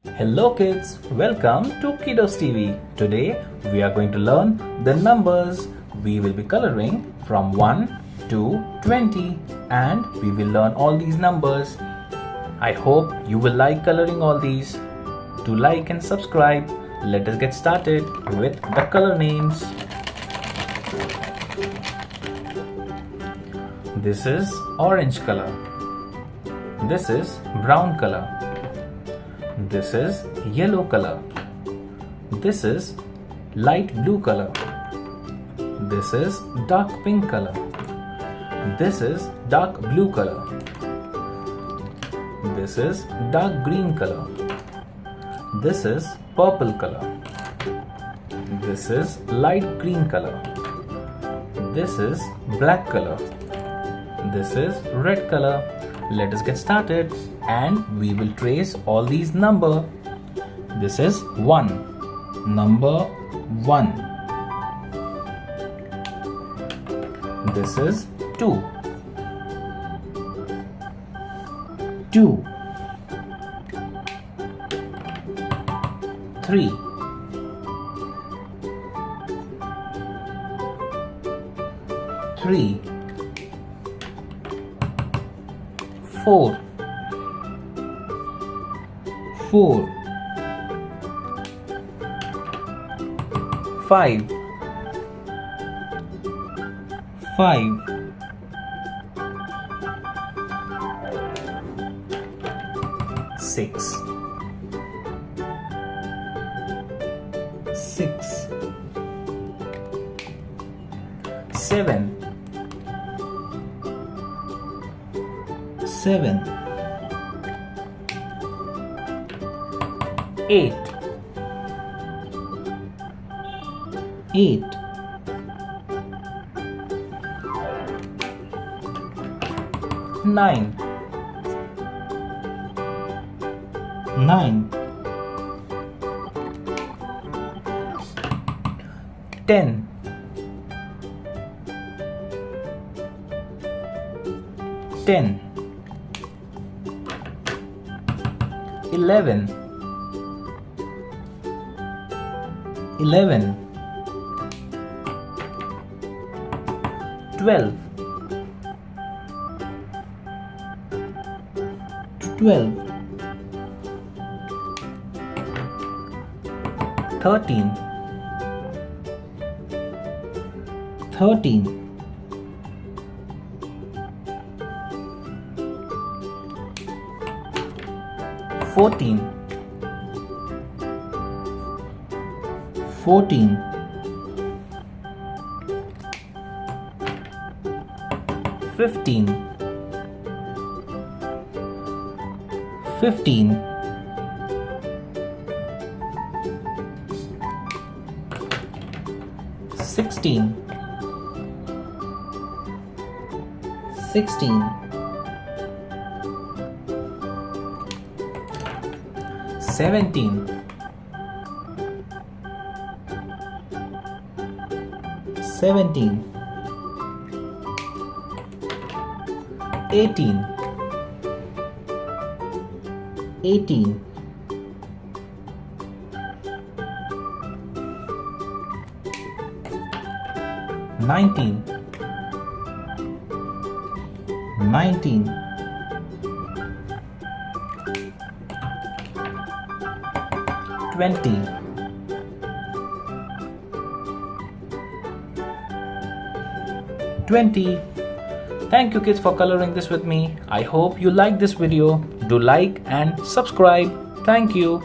Hello kids, welcome to KiddosTV. Today we are going to learn the numbers. We will be coloring from 1 to 20 and we will learn all these numbers. I hope you will like coloring all these. Do like and subscribe. Let us get started with the color names. This is orange color. This is brown color. This is yellow color. This is light blue color. This is dark pink color. This is dark blue color. This is dark green color. This is purple color. This is light green color. This is black color. This is red color. Let us get started and we will trace all these numbers. This is 1. Number 1. This is 2. 2. 3. 3. 4. 4. 5. 5. 6. 6. 7. 7. 8. 8. 9. 9. 10. 10. 11. 11. 12. 12. 13. 13. 14. 14. 15. 15. 16. 16. 17. 17. 18. 18. 19. 19. 20. 20. Thank you kids for coloring this with me. I hope you like this video. Do like and subscribe. Thank you.